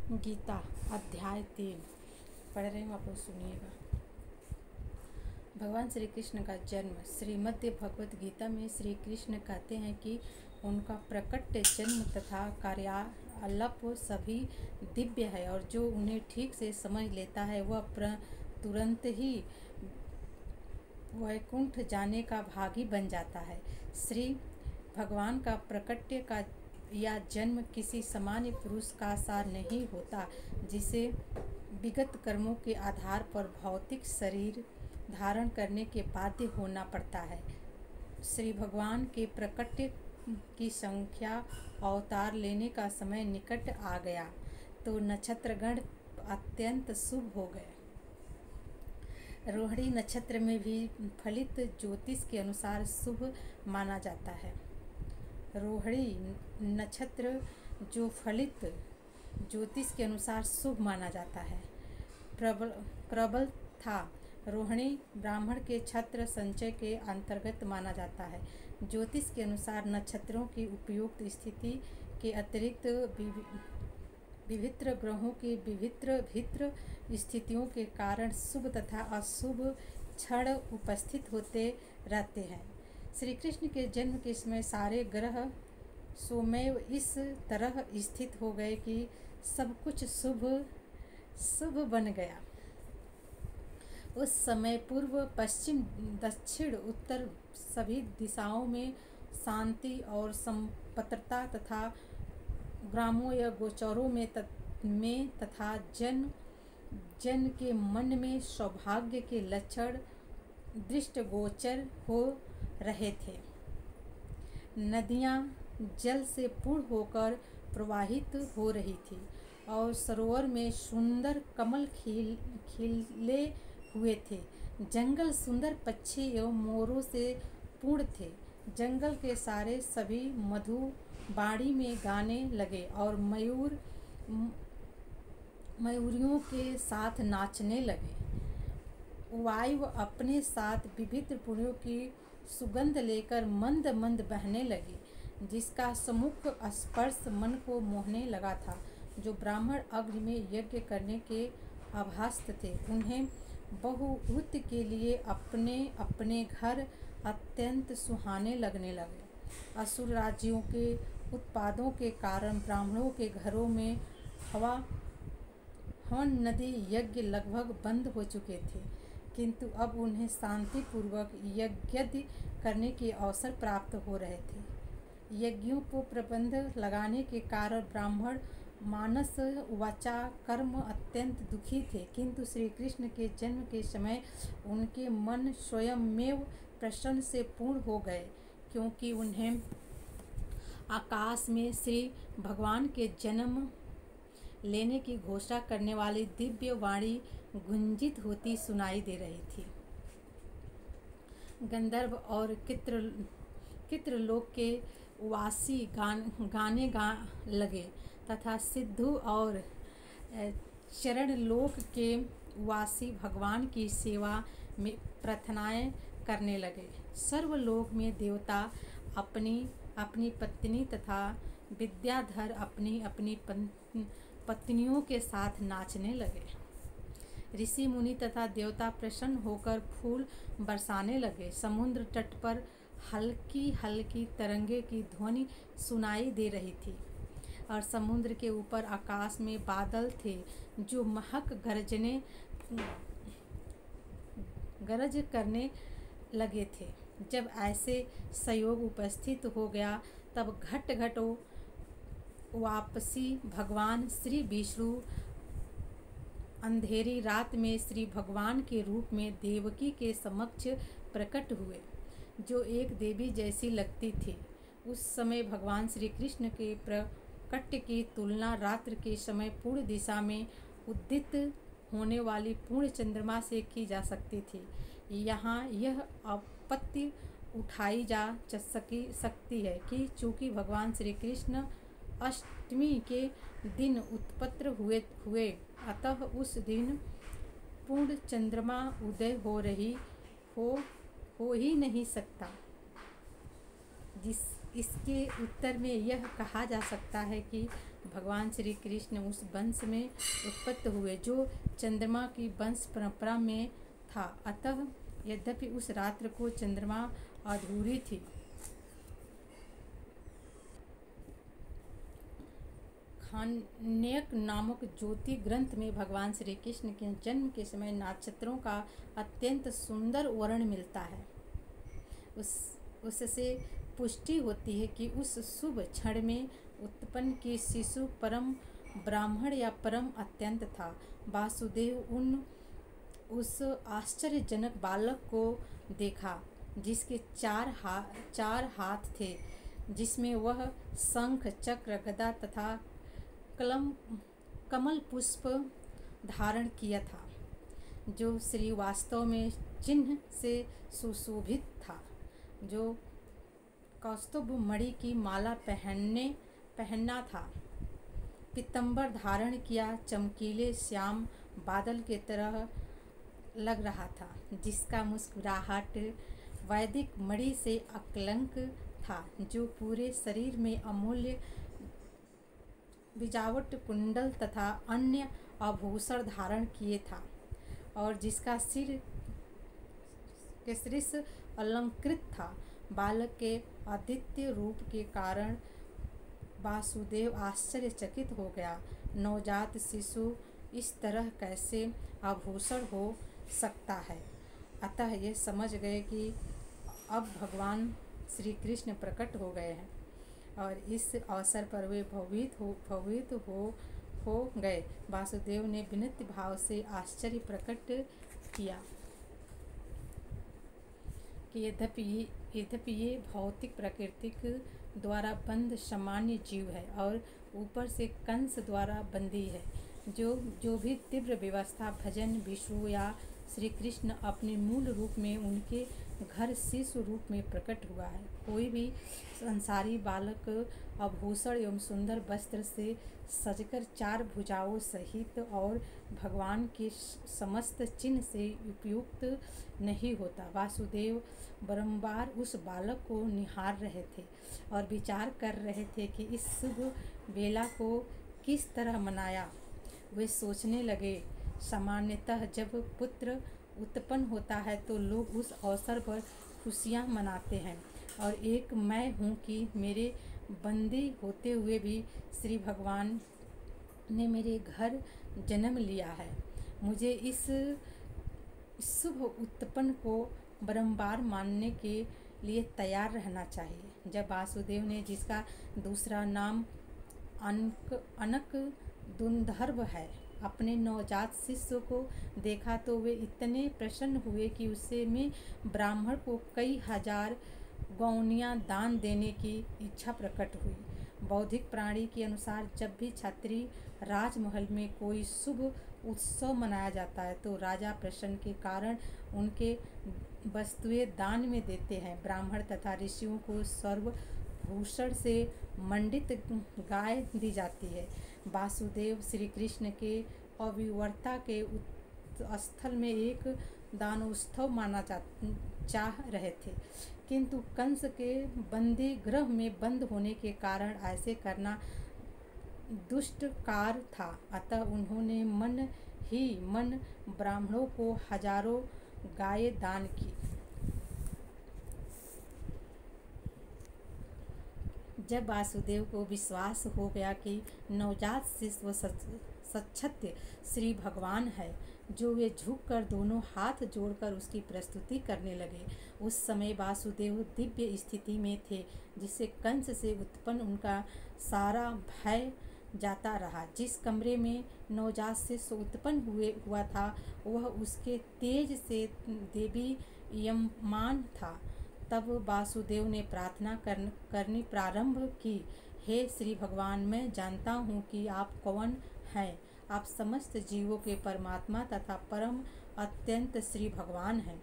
गीता अध्याय 3 पढ़ रहे हूँ, आप लोग सुनिएगा। भगवान श्री कृष्ण का जन्म। श्रीमद् भगवत गीता में श्री कृष्ण कहते हैं कि उनका प्रकट जन्म तथा कार्यालप सभी दिव्य है और जो उन्हें ठीक से समझ लेता है वह तुरंत ही वैकुंठ जाने का भागी बन जाता है। श्री भगवान का प्रकट्य का या जन्म किसी सामान्य पुरुष का सा नहीं होता जिसे विगत कर्मों के आधार पर भौतिक शरीर धारण करने के बाध्य होना पड़ता है। श्री भगवान के प्रकट्य की संख्या अवतार लेने का समय निकट आ गया तो नक्षत्रगण अत्यंत शुभ हो गए। रोहिणी नक्षत्र में भी फलित ज्योतिष के अनुसार शुभ माना जाता है। रोहिणी नक्षत्र जो फलित ज्योतिष के अनुसार शुभ माना जाता है। प्रबल था। रोहिणी ब्राह्मण के छत्र संचय के अंतर्गत माना जाता है। ज्योतिष के अनुसार नक्षत्रों की उपयुक्त स्थिति के अतिरिक्त विभिन्न ग्रहों की विभिन्न स्थितियों के कारण शुभ तथा अशुभ क्षण उपस्थित होते रहते हैं। श्री कृष्ण के जन्म के समय सारे ग्रह स्वमेव इस तरह स्थित हो गए कि सब कुछ शुभ बन गया। उस समय पूर्व पश्चिम दक्षिण उत्तर सभी दिशाओं में शांति और संपन्नता तथा ग्रामों या गोचरों में तथा जन के मन में सौभाग्य के लक्षण दृष्टिगोचर हो रहे थे। नदियाँ जल से पूर्ण होकर प्रवाहित हो रही थी और सरोवर में सुंदर कमल खिले हुए थे। जंगल सुंदर पक्षी एवं मोरों से पूर्ण थे। जंगल के सारे सभी मधुबाड़ी में गाने लगे और मयूरियों के साथ नाचने लगे। वायु अपने साथ विविध पुण्यों की सुगंध लेकर मंद मंद बहने लगी, जिसका सम्मुख स्पर्श मन को मोहने लगा था। जो ब्राह्मण अग्नि में यज्ञ करने के अभ्यस्त थे उन्हें बहुभूत के लिए अपने अपने घर अत्यंत सुहाने लगने लगे। असुर राज्यों के उत्पादों के कारण ब्राह्मणों के घरों में हवन नदी यज्ञ लगभग बंद हो चुके थे, किंतु अब उन्हें शांतिपूर्वक यज्ञ करने के अवसर प्राप्त हो रहे थे। यज्ञों को प्रबंध लगाने के कारण ब्राह्मण मानस वाचा कर्म अत्यंत दुखी थे, किंतु श्री कृष्ण के जन्म के समय उनके मन स्वयंमेव प्रसन्न से पूर्ण हो गए, क्योंकि उन्हें आकाश में श्री भगवान के जन्म लेने की घोषणा करने वाली दिव्य वाणी गुंजित होती सुनाई दे रही थी। गंधर्व और कित्रलोक के वासी गाने गा लगे तथा सिद्धू और चरण लोक के वासी भगवान की सेवा में प्रार्थनाएं करने लगे। सर्वलोक में देवता अपनी अपनी पत्नी तथा विद्याधर अपनी अपनी पत्नियों के साथ नाचने लगे। ऋषि मुनि तथा देवता प्रसन्न होकर फूल बरसाने लगे। समुद्र तट पर हल्की हल्की तरंगे की ध्वनि सुनाई दे रही थी और समुद्र के ऊपर आकाश में बादल थे जो महक गरज करने लगे थे। जब ऐसे संयोग उपस्थित हो गया तब घटो वापसी भगवान श्री विष्णु अंधेरी रात में श्री भगवान के रूप में देवकी के समक्ष प्रकट हुए, जो एक देवी जैसी लगती थी। उस समय भगवान श्री कृष्ण के प्रकट की तुलना रात्र के समय पूर्व दिशा में उदित होने वाली पूर्ण चंद्रमा से की जा सकती थी। यहाँ यह आपत्ति उठाई जा सकती है कि चूँकि भगवान श्री कृष्ण अष्टमी के दिन उत्पन्न हुए अतः उस दिन पूर्ण चंद्रमा उदय हो ही नहीं सकता, इसके उत्तर में यह कहा जा सकता है कि भगवान श्री कृष्ण उस वंश में उत्पन्न हुए जो चंद्रमा की वंश परंपरा में था। अतः यद्यपि उस रात्र को चंद्रमा अधूरी थी, खान्यक नामक ज्योति ग्रंथ में भगवान श्री कृष्ण के जन्म के समय नक्षत्रों का अत्यंत सुंदर वर्णन मिलता है। उससे पुष्टि होती है कि उस शुभ क्षण में उत्पन्न की शिशु परम ब्राह्मण या परम अत्यंत था। वासुदेव उस आश्चर्यजनक बालक को देखा जिसके चार हाथ थे, जिसमें वह शंख चक्र गदा तथा कमल पुष्प धारण किया था, जो श्री वास्तव में चिन्ह से सुशोभित था, जो कौस्तुभ मणि की माला पहनना था, पीतंबर धारण किया, चमकीले श्याम बादल के तरह लग रहा था, जिसका मुस्कुराहट वैदिक मणि से अकलंक था, जो पूरे शरीर में अमूल्य विजावट कुंडल तथा अन्य आभूषण धारण किए था, और जिसका सिर के शीर्ष अलंकृत था। बालक के अद्वितीय रूप के कारण वासुदेव आश्चर्यचकित हो गया। नवजात शिशु इस तरह कैसे आभूषण हो सकता है? अतः ये समझ गए कि अब भगवान श्री कृष्ण प्रकट हो गए हैं, और इस अवसर पर वे भयभीत हो गए। वासुदेव ने विनम्र भाव से आश्चर्य प्रकट किया कि यद्यपि ये भौतिक प्रकृतिक द्वारा बंद सामान्य जीव है और ऊपर से कंस द्वारा बंदी है, जो भी तीव्र व्यवस्था भजन विष्णु या श्री कृष्ण अपने मूल रूप में उनके घर शिशु रूप में प्रकट हुआ है। कोई भी संसारी बालक आभूषण एवं सुंदर वस्त्र से सजकर चार भुजाओं सहित और भगवान के समस्त चिन्ह से उपयुक्त नहीं होता। वासुदेव बारंबार उस बालक को निहार रहे थे और विचार कर रहे थे कि इस शुभ बेला को किस तरह मनाया। वे सोचने लगे, सामान्यतः जब पुत्र उत्पन्न होता है तो लोग उस अवसर पर खुशियाँ मनाते हैं, और एक मैं हूँ कि मेरे बंदी होते हुए भी श्री भगवान ने मेरे घर जन्म लिया है। मुझे इस शुभ उत्पन्न को बारंबार मानने के लिए तैयार रहना चाहिए। जब वासुदेव ने, जिसका दूसरा नाम अनक दुंदर्भ है, अपने नवजात शिष्य को देखा तो वे इतने प्रसन्न हुए कि उससे में ब्राह्मण को कई हजार गौनियाँ दान देने की इच्छा प्रकट हुई। बौद्धिक प्राणी के अनुसार जब भी क्षत्रिय राजमहल में कोई शुभ उत्सव मनाया जाता है तो राजा प्रसन्न के कारण उनके वस्तुएं दान में देते हैं। ब्राह्मण तथा ऋषियों को सर्वभूषण से मंडित गाय दी जाती है। वासुदेव श्री कृष्ण के अविवर्ता के स्थल में एक दानोत्सव माना चाह रहे थे, किंतु कंस के बंदी गृह में बंद होने के कारण ऐसे करना दुष्ट कार्य था। अतः उन्होंने मन ही मन ब्राह्मणों को हजारों गायें दान की। जब वासुदेव को विश्वास हो गया कि नवजात शिशु सच्छत्य श्री भगवान है, जो वे झुककर दोनों हाथ जोड़कर उसकी प्रस्तुति करने लगे। उस समय वासुदेव दिव्य स्थिति में थे, जिससे कंस से उत्पन्न उनका सारा भय जाता रहा। जिस कमरे में नवजात शिशु उत्पन्न हुआ था वह उसके तेज से देदीप्यमान था। तब वासुदेव ने प्रार्थना करनी प्रारंभ की, हे श्री भगवान, मैं जानता हूँ कि आप कौन हैं। आप समस्त जीवों के परमात्मा तथा परम अत्यंत श्री भगवान हैं।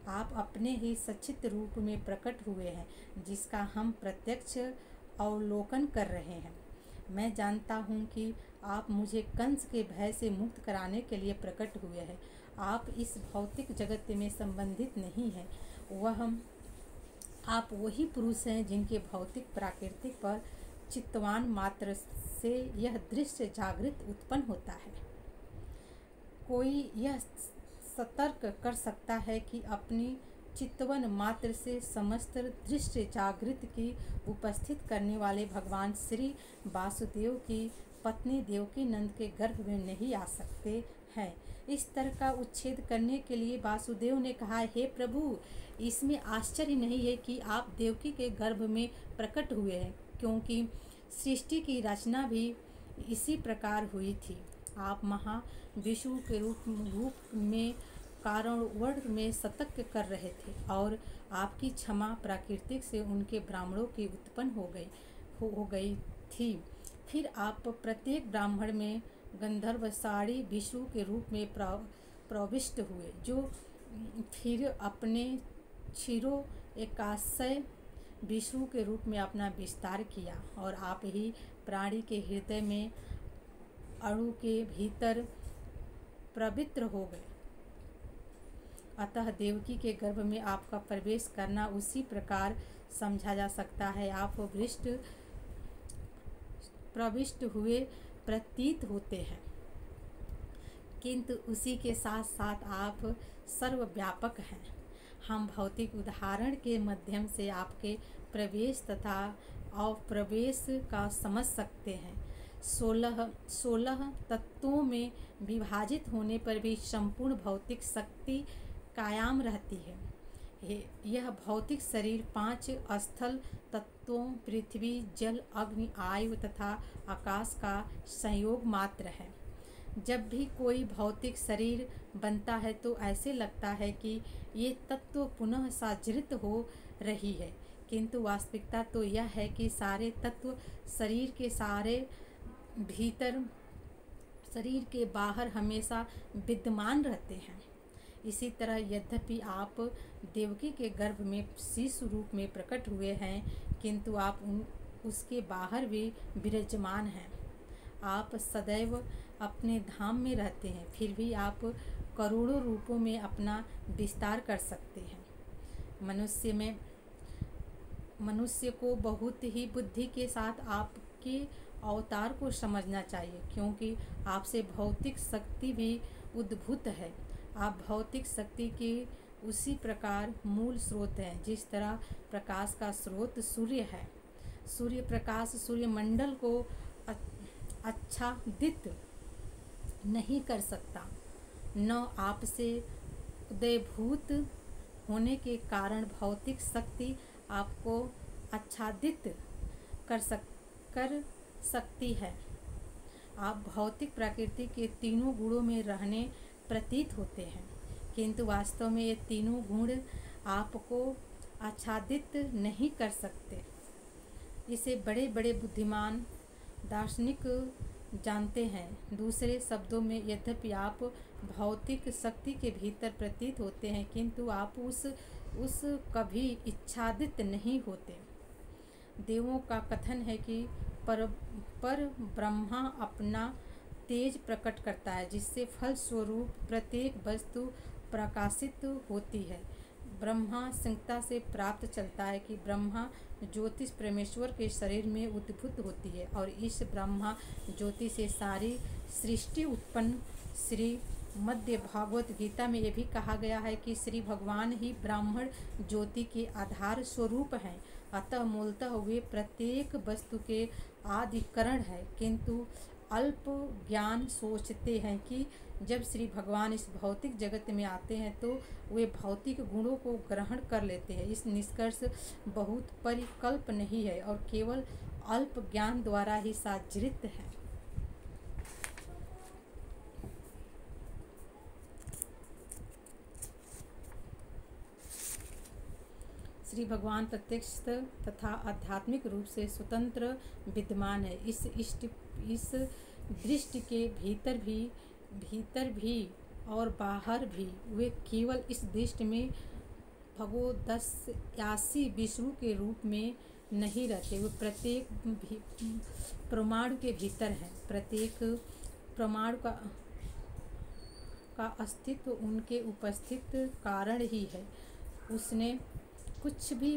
आप अपने ही सच्चित रूप में प्रकट हुए हैं, जिसका हम प्रत्यक्ष अवलोकन कर रहे हैं। मैं जानता हूँ कि आप मुझे कंस के भय से मुक्त कराने के लिए प्रकट हुए हैं। आप इस भौतिक जगत में संबंधित नहीं हैं। वह आप वही पुरुष हैं जिनके भौतिक प्राकृतिक पर चित्तवान मात्र से यह दृश्य जागृत उत्पन्न होता है। कोई यह सतर्क कर सकता है कि अपनी चित्तवन मात्र से समस्त दृश्य जागृत की उपस्थित करने वाले भगवान श्री वासुदेव की पत्नी देवकी नंद के गर्भ में नहीं आ सकते हैं। इस तरह का उच्छेद करने के लिए वासुदेव ने कहा, हे प्रभु, इसमें आश्चर्य नहीं है कि आप देवकी के गर्भ में प्रकट हुए हैं, क्योंकि सृष्टि की रचना भी इसी प्रकार हुई थी। आप महाविष्णु के रूप में कारण वर्ण में सतर्क कर रहे थे और आपकी क्षमा प्राकृतिक से उनके ब्राह्मणों की उत्पन्न हो गई थी। फिर आप प्रत्येक ब्राह्मण में गंधर्वसाड़ी विष्णु के रूप में प्रविष्ट हुए, जो फिर अपने क्षीरो एकाशय विष्णु के रूप में अपना विस्तार किया और आप ही प्राणी के हृदय में अणु के भीतर पवित्र हो गए। अतः देवकी के गर्भ में आपका प्रवेश करना उसी प्रकार समझा जा सकता है। आप प्रविष्ट हुए प्रतीत होते हैं, किंतु उसी के साथ साथ आप सर्वव्यापक हैं। हम भौतिक उदाहरण के माध्यम से आपके प्रवेश तथा अप्रवेश का समझ सकते हैं। 16 तत्वों में विभाजित होने पर भी संपूर्ण भौतिक शक्ति कायम रहती है। यह भौतिक शरीर 5 स्थल तत्वों पृथ्वी, जल, अग्नि, वायु तथा आकाश का संयोग मात्र है। जब भी कोई भौतिक शरीर बनता है तो ऐसे लगता है कि ये तत्व पुनः साजृत हो रही है, किंतु वास्तविकता तो यह है कि सारे तत्व शरीर के सारे भीतर, शरीर के बाहर हमेशा विद्यमान रहते हैं। इसी तरह यद्यपि आप देवकी के गर्भ में शिशु रूप में प्रकट हुए हैं, किंतु आप उसके बाहर भी विराजमान हैं। आप सदैव अपने धाम में रहते हैं, फिर भी आप करोड़ों रूपों में अपना विस्तार कर सकते हैं। मनुष्य को बहुत ही बुद्धि के साथ आपके अवतार को समझना चाहिए, क्योंकि आपसे भौतिक शक्ति भी उद्भूत है। आप भौतिक शक्ति के उसी प्रकार मूल स्रोत हैं जिस तरह प्रकाश का स्रोत सूर्य है। सूर्य प्रकाश सूर्यमंडल को आच्छादित नहीं कर सकता, न आपसे उदयभूत होने के कारण भौतिक शक्ति आपको आच्छादित कर सकती है। आप भौतिक प्रकृति के तीनों गुणों में रहने प्रतीत होते हैं, किंतु वास्तव में ये तीनों गुण आपको आच्छादित नहीं कर सकते। इसे बड़े बड़े बुद्धिमान दार्शनिक जानते हैं। दूसरे शब्दों में, यद्यपि आप भौतिक शक्ति के भीतर प्रतीत होते हैं, किंतु आप उस कभी इच्छादित नहीं होते। देवों का कथन है कि पर ब्रह्मा अपना तेज प्रकट करता है, जिससे फल स्वरूप प्रत्येक वस्तु प्रकाशित होती है। ब्रह्मा संहिता से प्राप्त चलता है कि ब्रह्मा ज्योतिष परमेश्वर के शरीर में उद्भूत होती है और इस ब्रह्मा ज्योति से सारी सृष्टि उत्पन्न। श्री मध्य भागवत गीता में यह भी कहा गया है कि श्री भगवान ही ब्राह्मण ज्योति के आधार स्वरूप हैं। अतः मूलतः वे प्रत्येक वस्तु के आदि कारण है, किंतु अल्प ज्ञान सोचते हैं कि जब श्री भगवान इस भौतिक जगत में आते हैं तो वे भौतिक गुणों को ग्रहण कर लेते हैं। इस निष्कर्ष बहुत परिकल्प नहीं है और केवल अल्प ज्ञान द्वारा ही साजृत है। श्री भगवान प्रत्यक्ष तथा आध्यात्मिक रूप से स्वतंत्र विद्यमान है। इस दृष्टि के भीतर भी और बाहर भी वे केवल इस दृष्टि में भगवदस्यासी विष्णु के रूप में नहीं रहते। वे प्रत्येक परमाणु के भीतर है। प्रत्येक परमाणु का अस्तित्व उनके उपस्थित कारण ही है। उसने कुछ भी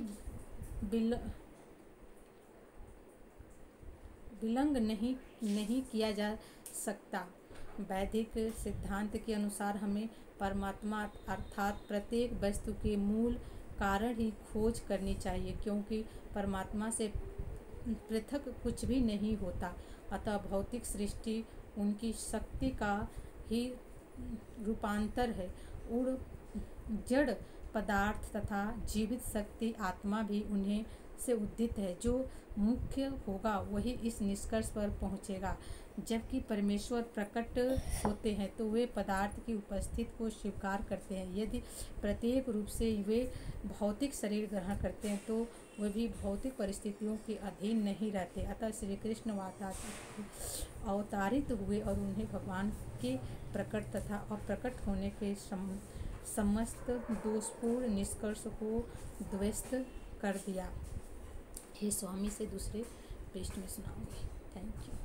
विल विलंग नहीं किया जा सकता। वैदिक सिद्धांत के अनुसार हमें परमात्मा अर्थात प्रत्येक वस्तु के मूल कारण ही खोज करनी चाहिए, क्योंकि परमात्मा से पृथक कुछ भी नहीं होता। अतः भौतिक सृष्टि उनकी शक्ति का ही रूपांतर है। उड़ जड़ पदार्थ तथा जीवित शक्ति आत्मा भी उन्हें से उदित है। जो मुख्य होगा वही इस निष्कर्ष पर पहुँचेगा। जबकि परमेश्वर प्रकट होते हैं तो वे पदार्थ की उपस्थिति को स्वीकार करते हैं। यदि प्रत्येक रूप से वे भौतिक शरीर ग्रहण करते हैं तो वे भी भौतिक परिस्थितियों के अधीन नहीं रहते। अतः श्री कृष्ण अवतारित हुए और उन्हें भगवान के प्रकट तथा अप्रकट होने के समस्त दोषपूर्ण निष्कर्ष को ध्वस्त कर दिया। हे स्वामी से दूसरे पृष्ठ में सुनाऊंगी। Thank you.